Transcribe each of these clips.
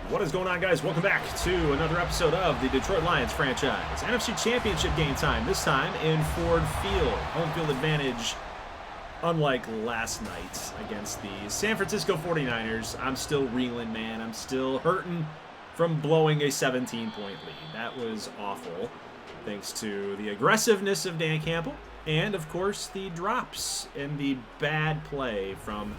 What is going on, guys? Welcome back to another episode of the Detroit Lions franchise. NFC Championship game time, this time in Ford Field. Home field advantage, unlike last night against the San Francisco 49ers. I'm still reeling, man. I'm still hurting from blowing a 17-point lead. That was awful, thanks to the aggressiveness of Dan Campbell and, of course, the drops and the bad play from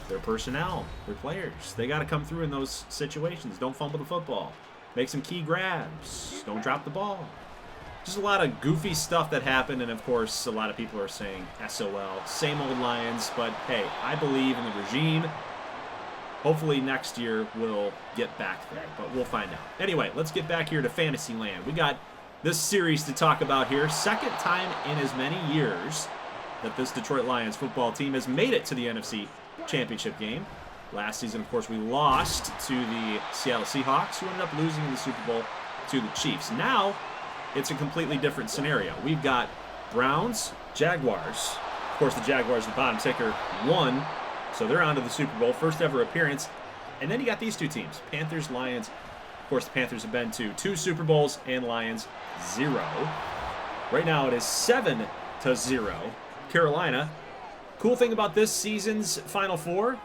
their personnel, their players. They got to come through in those situations. Don't fumble the football. Make some key grabs. Don't drop the ball. Just a lot of goofy stuff that happened, and of course, a lot of people are saying SOL. Same old Lions, but hey, I believe in the regime. Hopefully next year we'll get back there, but we'll find out. Anyway, let's get back here to Fantasyland. We got this series to talk about here. Second time in as many years that this Detroit Lions football team has made it to the NFC Championship game. Last season, of course, we lost to the Seattle Seahawks, who ended up losing in the Super Bowl to the Chiefs. Now, it's a completely different scenario. We've got Browns, Jaguars. Of course, the Jaguars, the bottom ticker, won, so they're on to the Super Bowl, first ever appearance. And then you got these two teams, Panthers, Lions. Of course, the Panthers have been to 2 Super Bowls and Lions 0. Right now, it is 7-0. Carolina. Cool thing about this season's Final Four,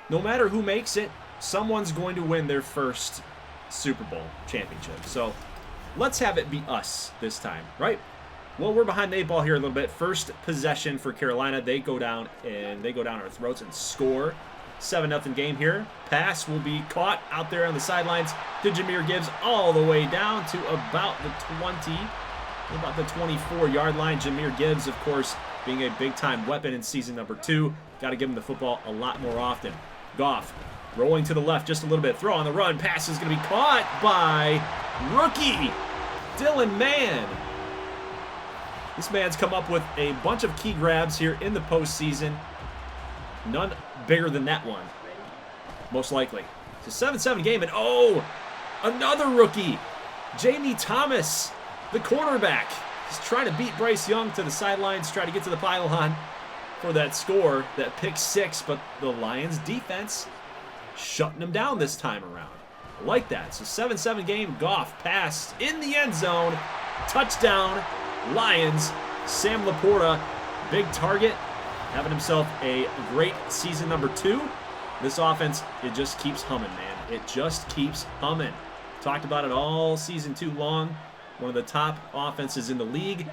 no matter who makes it, someone's going to win their first Super Bowl championship. So let's have it be us this time, right? Well, we're behind the 8 ball here a little bit. First possession for Carolina. They go down our throats and score. 7-0 game here. Pass will be caught out there on the sidelines to Jahmyr Gibbs all the way down to about the 24-yard line. Jahmyr Gibbs, of course, being a big-time weapon in season number 2. Got to give him the football a lot more often. Goff rolling to the left just a little bit. Throw on the run. Pass is going to be caught by rookie Dylan Mann. This man's come up with a bunch of key grabs here in the postseason. None bigger than that one, most likely. It's a 7-7 game, and oh, another rookie. Jamie Thomas, the quarterback. He's trying to beat Bryce Young to the sidelines, try to get to the pylon for that score, that pick 6, but the Lions defense shutting them down this time around. I like that. So 7-7 game, Goff pass in the end zone, touchdown, Lions. Sam Laporta, big target, having himself a great season number 2. This offense, it just keeps humming, man. It just keeps humming. Talked about it all season 2 long. One of the top offenses in the league.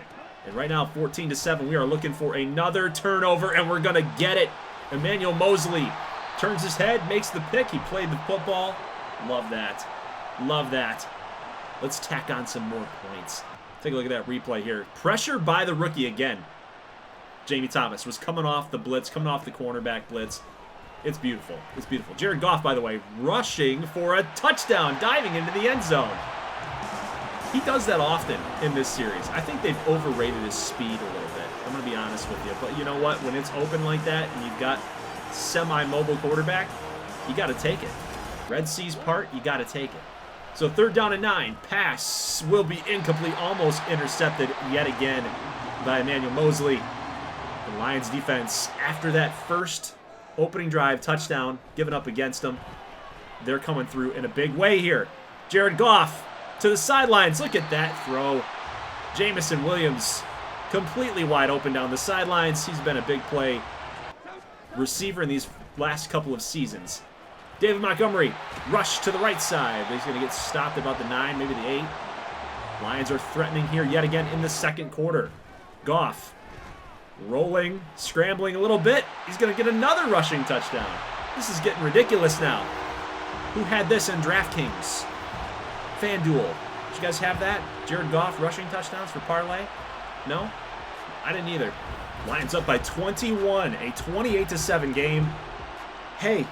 And right now, 14-7, we are looking for another turnover, and we're going to get it. Emmanuel Mosley turns his head, makes the pick. He played the football. Love that. Love that. Let's tack on some more points. Take a look at that replay here. Pressure by the rookie again. Jamie Thomas was coming off the blitz, coming off the cornerback blitz. It's beautiful. It's beautiful. Jared Goff, by the way, rushing for a touchdown, diving into the end zone. He does that often in this series. I think they've overrated his speed a little bit. I'm going to be honest with you. But you know what? When it's open like that and you've got semi-mobile quarterback, you got to take it. Red Sea's part, you got to take it. So 3rd down and 9. Pass will be incomplete, almost intercepted yet again by Emmanuel Mosley. The Lions defense, after that first opening drive touchdown given up against them, they're coming through in a big way here. Jared Goff to the sidelines. Look at that throw. Jamison Williams completely wide open down the sidelines. He's been a big play receiver in these last couple of seasons. David Montgomery, rush to the right side. He's going to get stopped about the 9, maybe the 8. Lions are threatening here yet again in the second quarter. Goff rolling, scrambling a little bit. He's going to get another rushing touchdown. This is getting ridiculous now. Who had this in DraftKings? FanDuel. Did you guys have that? Jared Goff rushing touchdowns for parlay? No? I didn't either. Lions up by 21, a 28-7 game. Hey,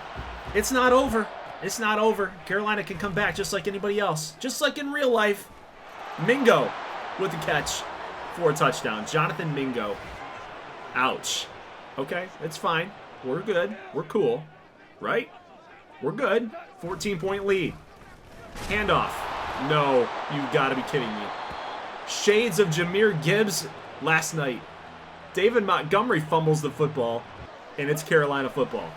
it's not over. It's not over. Carolina can come back just like anybody else. Just like in real life. Mingo with the catch for a touchdown. Jonathan Mingo. Ouch. Okay, it's fine. We're good. We're cool. Right? We're good. 14-point lead. Handoff. No, you've got to be kidding me. Shades of Jahmyr Gibbs last night. David Montgomery fumbles the football, and it's Carolina football.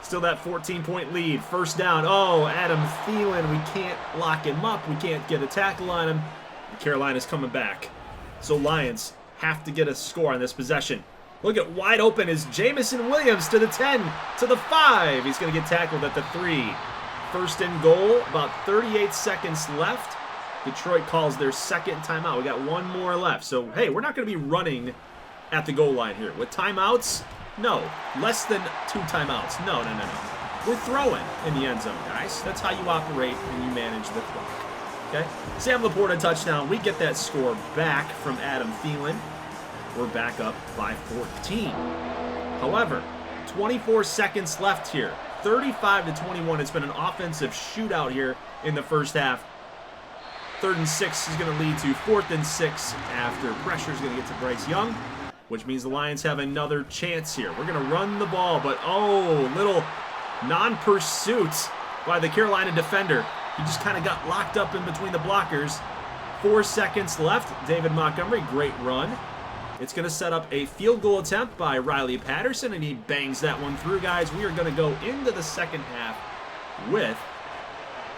Still that 14-point lead. First down. Oh, Adam Thielen. We can't lock him up. We can't get a tackle on him. Carolina's coming back. So Lions have to get a score on this possession. Look at wide open is Jamison Williams to the 10, to the 5. He's going to get tackled at the 3. First and goal, about 38 seconds left. Detroit calls their second timeout. We got one more left. So, hey, we're not going to be running at the goal line here. With timeouts, no. Less than 2 timeouts. No. We're throwing in the end zone, guys. That's how you operate when you manage the clock. Okay? Sam Laporta touchdown. We get that score back from Adam Thielen. We're back up by 14. However, 24 seconds left here. 35-21. It's been an offensive shootout here in the first half. 3rd and 6 is going to lead to 4th and 6 after pressure is going to get to Bryce Young, which means the Lions have another chance here. We're going to run the ball, but oh, little non-pursuit by the Carolina defender. He just kind of got locked up in between the blockers. 4 seconds left. David Montgomery, great run. It's going to set up a field goal attempt by Riley Patterson, and he bangs that one through, guys. We are going to go into the second half with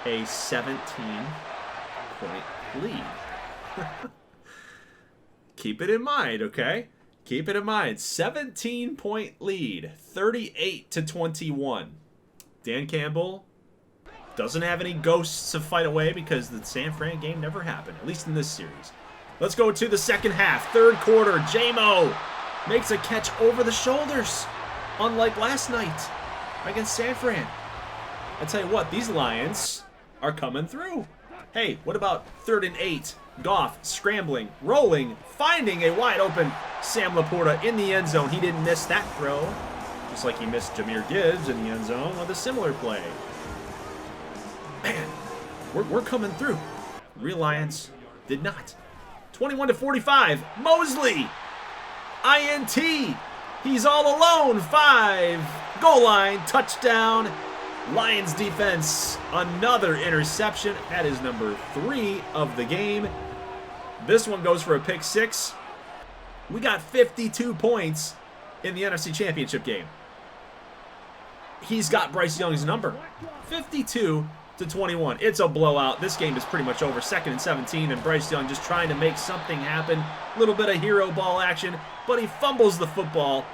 a 17-point lead. Keep it in mind, okay? Keep it in mind. 17-point lead, 38-21. Dan Campbell doesn't have any ghosts to fight away because the San Fran game never happened, at least in this series. Let's go to the second half. 3rd quarter, J-Mo makes a catch over the shoulders, unlike last night against San Fran. I tell you what, these Lions are coming through. Hey, what about 3rd and 8? Goff scrambling, rolling, finding a wide open Sam Laporta in the end zone. He didn't miss that throw, just like he missed Jahmyr Gibbs in the end zone with a similar play. Man, we're coming through. Real Lions did not. 21-45. Mosley. INT. He's all alone. 5. Goal line. Touchdown. Lions defense. Another interception. That is number 3 of the game. This one goes for a pick 6. We got 52 points in the NFC Championship game. He's got Bryce Young's number. 52-21. It's a blowout. This game is pretty much over. 2nd and 17, and Bryce Young just trying to make something happen. A little bit of hero ball action, but he fumbles the football.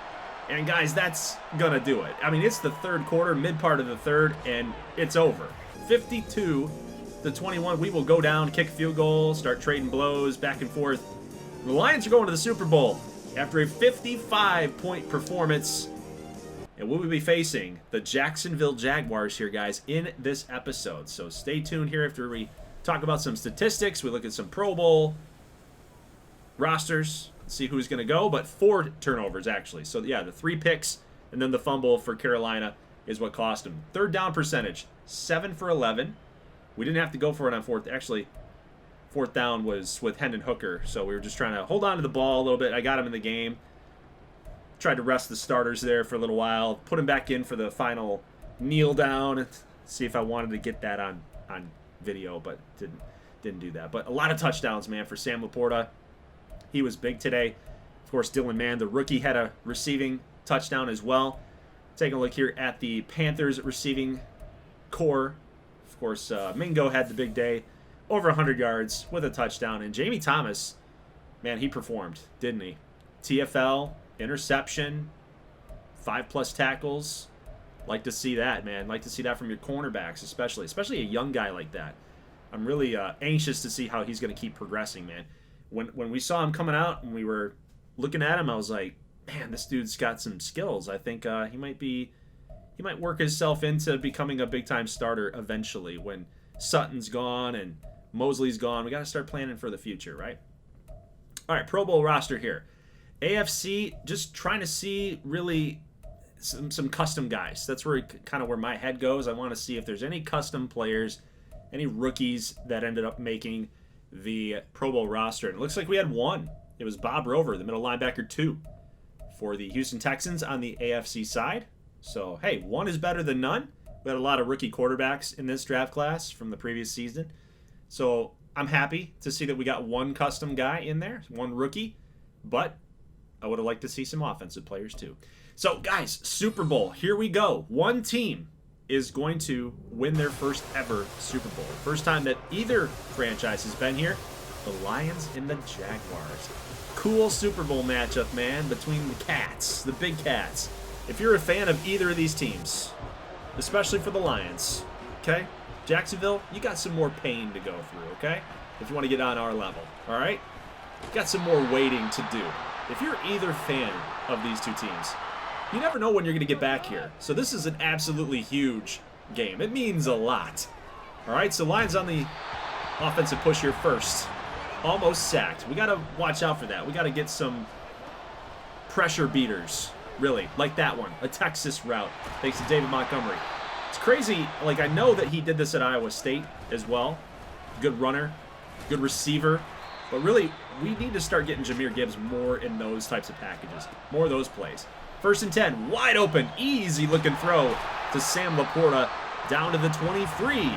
And guys, that's gonna do it. I mean, it's the 3rd quarter, mid part of the 3rd, and it's over. 52-21. We will go down, kick a field goal, start trading blows back and forth. The Lions are going to the Super Bowl after a 55-point performance. And we'll be facing the Jacksonville Jaguars here, guys, in this episode. So stay tuned here after we talk about some statistics. We look at some Pro Bowl rosters, see who's going to go. But 4 turnovers, actually. So, yeah, the 3 picks and then the fumble for Carolina is what cost him. 3rd down percentage, 7 for 11. We didn't have to go for it on 4th. Actually, 4th down was with Hendon Hooker. So we were just trying to hold on to the ball a little bit. I got him in the game. Tried to rest the starters there for a little while. Put him back in for the final kneel down and see if I wanted to get that on video, but didn't do that. But a lot of touchdowns, man, for Sam Laporta. He was big today. Of course, Dylan Mann, the rookie, had a receiving touchdown as well. Taking a look here at the Panthers receiving core. Of course, Mingo had the big day. Over 100 yards with a touchdown. And Jamie Thomas, man, he performed, didn't he? TFL, interception, 5+ tackles. Like to see that, man. Like to see that from your cornerbacks, especially a young guy like that. I'm really anxious to see how he's going to keep progressing, man. When we saw him coming out and we were looking at him, I was like, man, this dude's got some skills. I think he might work himself into becoming a big-time starter eventually when Sutton's gone and Mosley's gone. We got to start planning for the future, right? All right, Pro Bowl roster here. AFC, just trying to see really some custom guys. That's where where my head goes. I want to see if there's any custom players, any rookies that ended up making the Pro Bowl roster. And it looks like we had one. It was Bob Rover, the middle linebacker 2 for the Houston Texans on the AFC side. So, hey, one is better than none. We had a lot of rookie quarterbacks in this draft class from the previous season. So I'm happy to see that we got one custom guy in there, one rookie. But I would have liked to see some offensive players too. So, guys, Super Bowl, here we go. One team is going to win their first ever Super Bowl. First time that either franchise has been here. The Lions and the Jaguars. Cool Super Bowl matchup, man, between the cats, the big cats. If you're a fan of either of these teams, especially for the Lions, okay? Jacksonville, you got some more pain to go through, okay? If you want to get on our level, all right? You got some more waiting to do. If you're either fan of these two teams, you never know when you're going to get back here. So this is an absolutely huge game. It means a lot. All right, so Lions on the offensive push here first. Almost sacked. We got to watch out for that. We got to get some pressure beaters, really, like that one. A Texas route, thanks to David Montgomery. It's crazy. Like, I know that he did this at Iowa State as well. Good runner, good receiver. But really, we need to start getting Jahmyr Gibbs more in those types of packages. More of those plays. 1st and 10, wide open, easy looking throw to Sam Laporta down to the 23.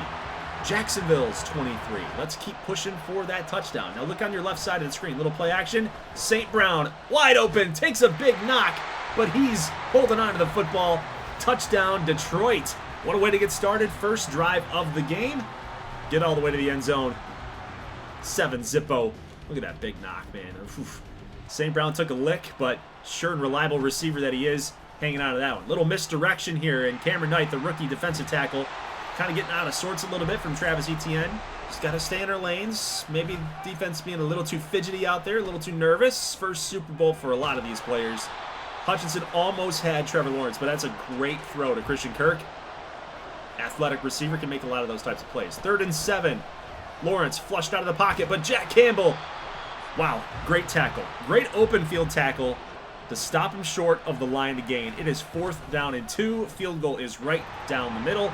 Jacksonville's 23. Let's keep pushing for that touchdown. Now look on your left side of the screen. Little play action. St. Brown, wide open, takes a big knock, but he's holding on to the football. Touchdown, Detroit. What a way to get started. First drive of the game. Get all the way to the end zone. 7 Zippo. Look at that big knock, man. St. Brown took a lick, but sure and reliable receiver that he is, hanging out of that one. Little misdirection here, and Cameron Knight, the rookie defensive tackle, kind of getting out of sorts a little bit from Travis Etienne. Just got to stay in our lanes. Maybe defense being a little too fidgety out there, a little too nervous. First Super Bowl for a lot of these players. Hutchinson almost had Trevor Lawrence, but that's a great throw to Christian Kirk. Athletic receiver can make a lot of those types of plays. 3rd and 7. Lawrence flushed out of the pocket, but Jack Campbell, wow, great tackle. Great open field tackle to stop him short of the line to gain. It is 4th down and 2. Field goal is right down the middle.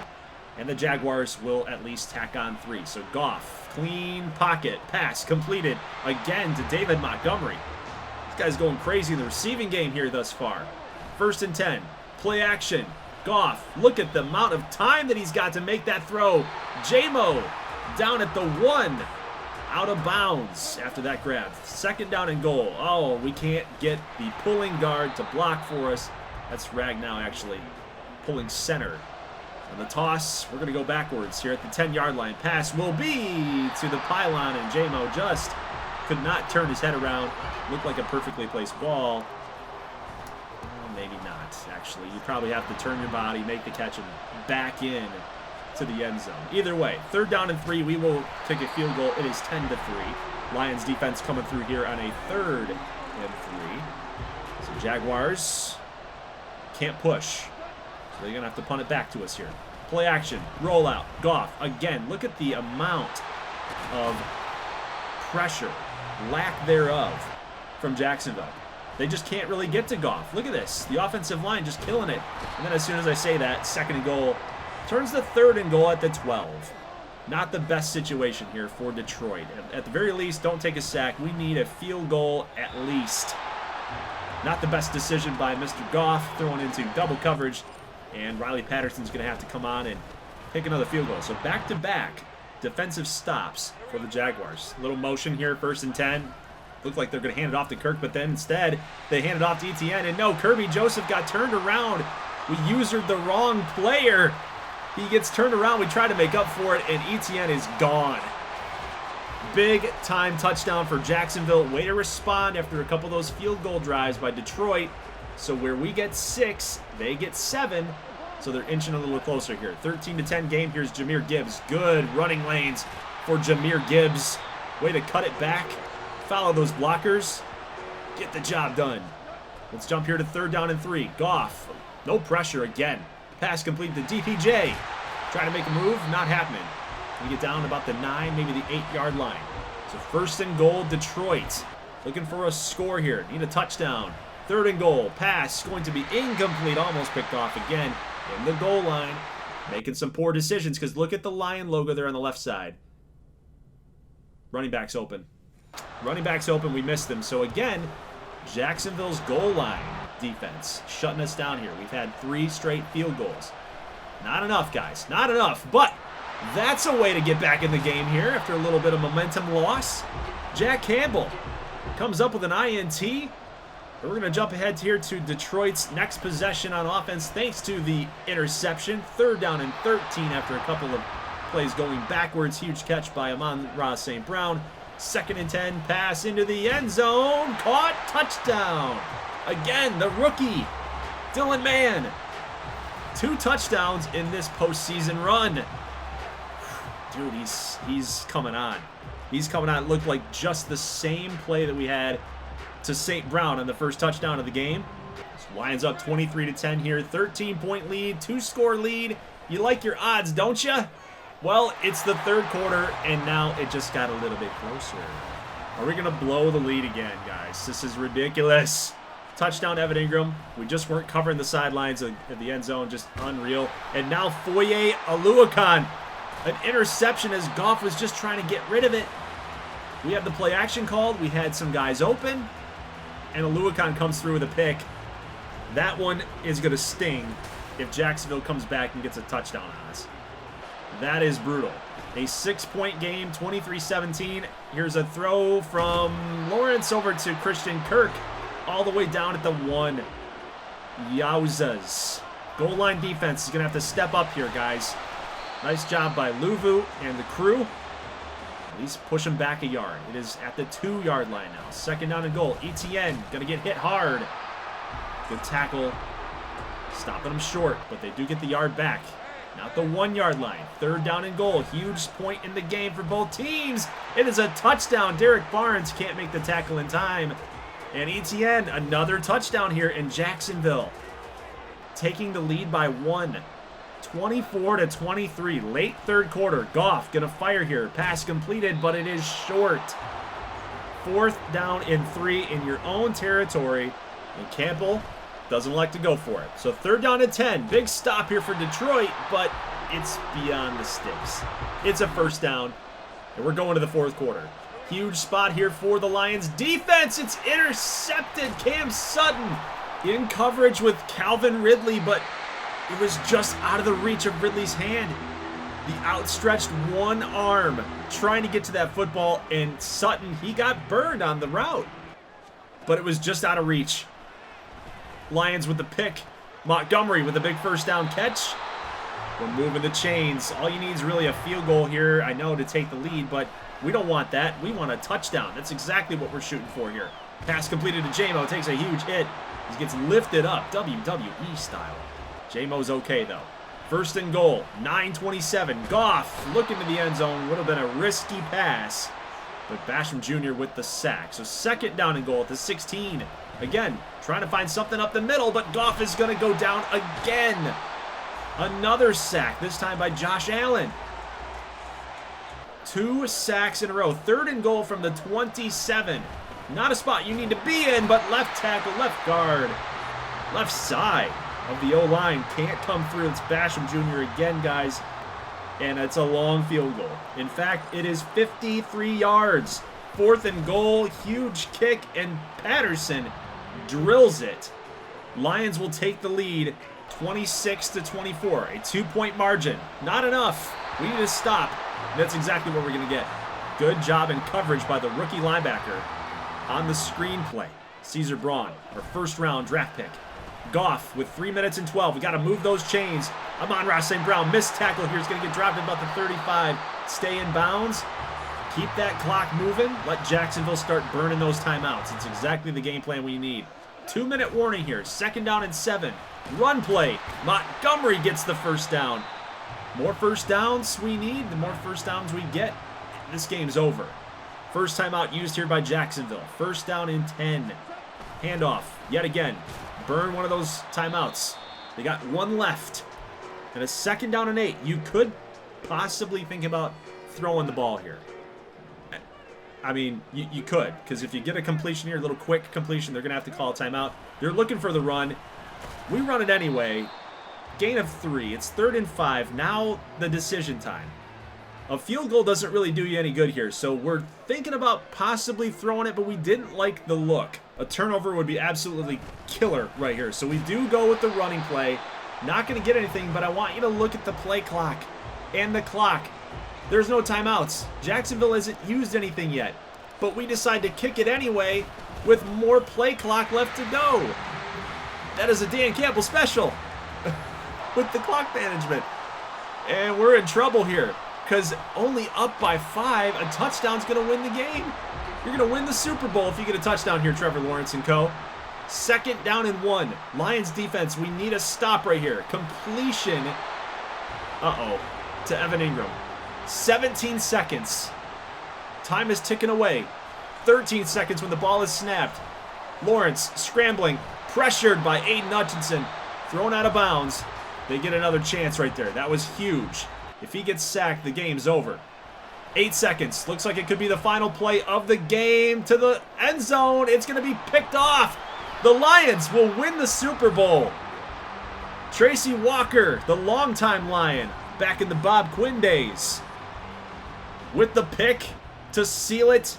And the Jaguars will at least tack on 3. So Goff, clean pocket, pass completed again to David Montgomery. This guy's going crazy in the receiving game here thus far. 1st and 10, play action. Goff, look at the amount of time that he's got to make that throw. J-Mo down at the 1, out of bounds after that grab. 2nd down and goal. Oh, we can't get the pulling guard to block for us. That's Ragnow actually pulling center. And the toss, we're going to go backwards here at the 10-yard line. Pass will be to the pylon, and J-Mo just could not turn his head around. Looked like a perfectly placed ball. Maybe not, actually. You probably have to turn your body, make the catch, and back in to the end zone. Either way, 3rd down and 3, we will take a field goal. It is 10-3. Lions defense coming through here on a 3rd and 3. So Jaguars can't push. So they're going to have to punt it back to us here. Play action, rollout, Goff. Again, look at the amount of pressure, lack thereof, from Jacksonville. They just can't really get to Goff. Look at this. The offensive line just killing it. And then as soon as I say that, 2nd and goal turns to 3rd and goal at the 12. Not the best situation here for Detroit. At the very least, don't take a sack. We need a field goal at least. Not the best decision by Mr. Goff, throwing into double coverage. And Riley Patterson's going to have to come on and pick another field goal. So back-to-back defensive stops for the Jaguars. Little motion here, 1st and 10. Looked like they're going to hand it off to Kirk, but then instead they hand it off to Etienne. And no, Kirby Joseph got turned around. We usured the wrong player. He gets turned around. We try to make up for it, and Etienne is gone. Big time touchdown for Jacksonville. Way to respond after a couple of those field goal drives by Detroit. So where we get 6, they get 7. So they're inching a little closer here. 13-10 game. Here's Jahmyr Gibbs. Good running lanes for Jahmyr Gibbs. Way to cut it back. Follow those blockers. Get the job done. Let's jump here to 3rd down and 3. Goff. No pressure again. Pass complete to DPJ. Trying to make a move. Not happening. We get down about the 9, maybe the 8-yard line. So 1st and goal, Detroit. Looking for a score here. Need a touchdown. 3rd and goal. Pass going to be incomplete. Almost picked off again in the goal line. Making some poor decisions because look at the Lion logo there on the left side. Running back's open. Running back's open. We missed them. So again, Jacksonville's goal line defense shutting us down here. We've had 3 straight field goals. Not enough, guys. Not enough. But that's a way to get back in the game here after a little bit of momentum loss. Jack Campbell comes up with an INT. We're going to jump ahead here to Detroit's next possession on offense thanks to the interception. 3rd down and 13 after a couple of plays going backwards. Huge catch by Amon-Ra St. Brown. 2nd and 10, pass into the end zone. Caught, touchdown. Again, the rookie, Dylan Mann. 2 touchdowns in this postseason run. Dude, he's coming on. He's coming on. It looked like just the same play that we had to St. Brown on the first touchdown of the game. So Lions up 23-10 here. 13-point lead, 2-score lead. You like your odds, don't you? Well, it's the 3rd quarter, and now it just got a little bit closer. Are we going to blow the lead again, guys? This is ridiculous. Touchdown, Evan Ingram. We just weren't covering the sidelines of the end zone. Just unreal. And now Foye Oluokun. An interception as Goff was just trying to get rid of it. We had the play action called. We had some guys open. And Oluokun comes through with a pick. That one is going to sting if Jacksonville comes back and gets a touchdown on us. That is brutal. A 6-point game, 23-17. Here's a throw from Lawrence over to Christian Kirk. All the way down at the 1. Yowzas. Goal line defense is going to have to step up here, guys. Nice job by Luvu and the crew. At least push him back a yard. It is at the 2-yard line now. 2nd down and goal. ETN going to get hit hard. Good tackle. Stopping him short, but they do get the yard back. Now at the 1-yard line. 3rd down and goal. Huge point in the game for both teams. It is a touchdown. Derek Barnes can't make the tackle in time. And ETN, another touchdown here in Jacksonville. Taking the lead by 1. 24-23. Late 3rd quarter. Goff gonna fire here. Pass completed, but it is short. 4th down and 3 in your own territory. And Campbell doesn't like to go for it. So 3rd down and 10. Big stop here for Detroit, but it's beyond the sticks. It's a 1st down, and we're going to the 4th quarter. Huge spot here for the Lions defense. It's intercepted. Cam Sutton in coverage with Calvin Ridley, but it was just out of the reach of Ridley's hand. The outstretched one arm trying to get to that football, and Sutton, he got burned on the route. But it was just out of reach. Lions with the pick. Montgomery with a big 1st down catch. We're moving the chains. All you need is really a field goal here, I know, to take the lead, but we don't want that. We want a touchdown. That's exactly what we're shooting for here. Pass completed to J-Mo. Takes a huge hit. He gets lifted up, WWE style. J-Mo's okay, though. 1st and goal, 9:27. Goff looking to the end zone. Would have been a risky pass, but Basham Jr. with the sack. So 2nd down and goal at the 16. Again, trying to find something up the middle, but Goff is going to go down again. Another sack, this time by Josh Allen. 2 sacks in a row. 3rd and goal from the 27. Not a spot you need to be in, but left tackle, left guard, left side of the O-line can't come through. It's Basham Jr. again, guys, and it's a long field goal. In fact, it is 53 yards. 4th and goal, huge kick, and Patterson drills it. Lions will take the lead 26-24, a 2-point margin. Not enough. We need to stop. And that's exactly what we're going to get. Good job in coverage by the rookie linebacker on the screenplay. Caesar Braun, our 1st-round draft pick. Goff with 3 minutes and 12. We got to move those chains. Amon-Ra St. Brown, missed tackle here. He's going to get dropped at about the 35. Stay in bounds. Keep that clock moving. Let Jacksonville start burning those timeouts. It's exactly the game plan we need. 2-minute warning here. 2nd down and 7. Run play. Montgomery gets the 1st down. More 1st downs we need. The more 1st downs we get, this game's over. 1st timeout used here by Jacksonville. 1st down and 10. Handoff yet again. Burn one of those timeouts. They got 1 left. And a 2nd down and 8. You could possibly think about throwing the ball here. I mean, you could, because if you get a completion here, a little quick completion, they're going to have to call a timeout. They're looking for the run. We run it anyway. Gain of 3. It's 3rd and 5. Now the decision time. A field goal doesn't really do you any good here, so we're thinking about possibly throwing it, but we didn't like the look. A turnover would be absolutely killer right here, so we do go with the running play. Not going to get anything, but I want you to look at the play clock and the clock. There's no timeouts. Jacksonville hasn't used anything yet, but we decide to kick it anyway. with more play clock left to go. That is a Dan Campbell special with the clock management. And we're in trouble here because only up by 5, a touchdown's going to win the game. You're going to win the Super Bowl if you get a touchdown here, Trevor Lawrence and co. 2nd down and 1. Lions defense, we need a stop right here. Completion. To Evan Ingram. 17 seconds. Time is ticking away. 13 seconds when the ball is snapped. Lawrence scrambling. Pressured by Aiden Hutchinson. Thrown out of bounds. They get another chance right there. That was huge. If he gets sacked, the game's over. 8 seconds. Looks like it could be the final play of the game to the end zone. It's going to be picked off. The Lions will win the Super Bowl. Tracy Walker, the longtime Lion, back in the Bob Quinn days, with the pick to seal it.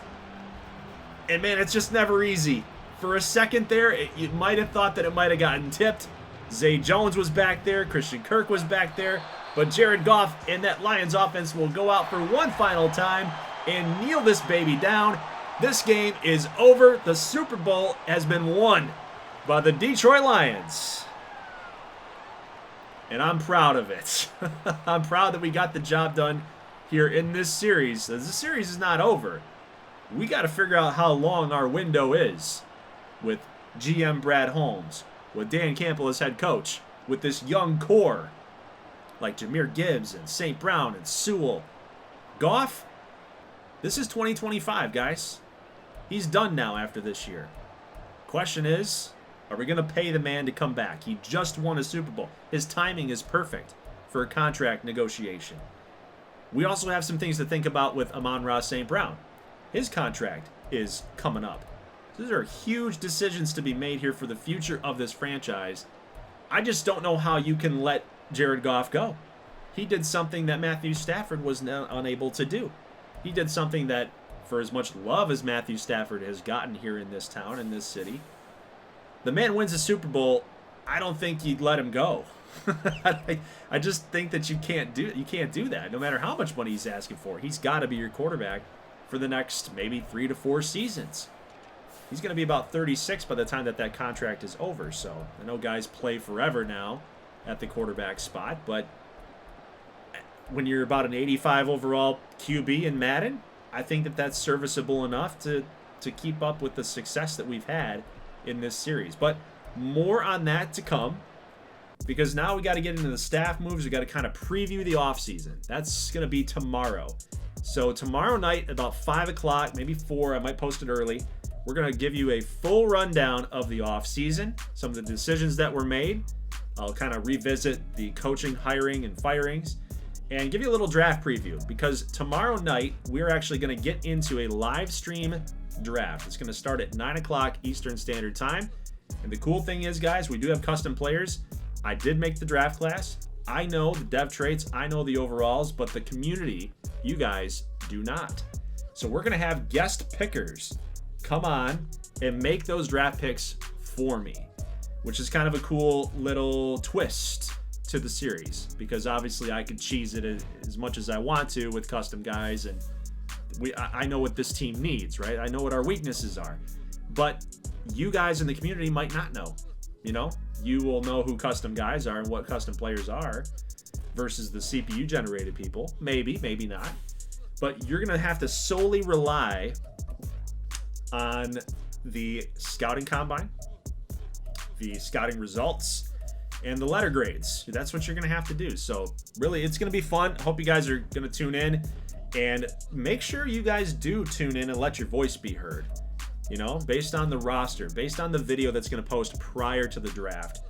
And man, it's just never easy. For a second there, you might have thought that it might have gotten tipped. Zay Jones was back there. Christian Kirk was back there. But Jared Goff and that Lions offense will go out for one final time and kneel this baby down. This game is over. The Super Bowl has been won by the Detroit Lions. And I'm proud of it. I'm proud that we got the job done here in this series. The series is not over. We got to figure out how long our window is with GM Brad Holmes, with Dan Campbell as head coach, with this young core like Jahmyr Gibbs and St. Brown and Sewell. Goff, this is 2025, guys. He's done now after this year. Question is, are we going to pay the man to come back? He just won a Super Bowl. His timing is perfect for a contract negotiation. We also have some things to think about with Amon-Ra St. Brown. His contract is coming up. These are huge decisions to be made here for the future of this franchise. I just don't know how you can let Jared Goff go. He did something that Matthew Stafford was unable to do. He did something that, for as much love as Matthew Stafford has gotten here in this town, in this city, the man wins a Super Bowl. I don't think you'd let him go. I just think that you can't do that. No matter how much money he's asking for, he's got to be your quarterback for the next maybe 3 to 4 seasons. He's going to be about 36 by the time that contract is over. So I know guys play forever now at the quarterback spot, but when you're about an 85 overall QB in Madden, I think that that's serviceable enough to keep up with the success that we've had in this series. But more on that to come, because now we got to get into the staff moves. We got to kind of preview the offseason. That's going to be tomorrow. So tomorrow night about 5 o'clock, maybe 4, I might post it early. We're going to give you a full rundown of the offseason, some of the decisions that were made. I'll kind of revisit the coaching, hiring, and firings, and give you a little draft preview, because tomorrow night we're actually going to get into a live stream draft. It's going to start at 9 o'clock Eastern Standard Time. And the cool thing is, guys, we do have custom players. I did make the draft class. I know the dev traits. I know the overalls, but the community, you guys, do not. So we're going to have guest pickers come on and make those draft picks for me, which is kind of a cool little twist to the series, because obviously I could cheese it as much as I want to with custom guys, and I know what this team needs, right? I know what our weaknesses are, but you guys in the community might not know. You know, you will know who custom guys are and what custom players are versus the CPU generated people. Maybe not, but you're gonna have to solely rely on the scouting combine, the scouting results, and the letter grades. That's what you're going to have to do. So really, it's going to be fun. Hope you guys are going to tune in, and make sure you guys do tune in and let your voice be heard. You know, based on the roster, based on the video that's going to post prior to the draft,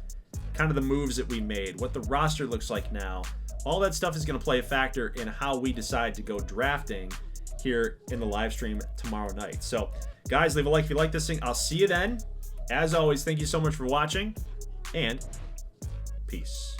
kind of the moves that we made, what the roster looks like now, all that stuff is going to play a factor in how we decide to go drafting here in the live stream tomorrow night. So guys, leave a like if you like this thing. I'll see you then. As always, thank you so much for watching, and peace.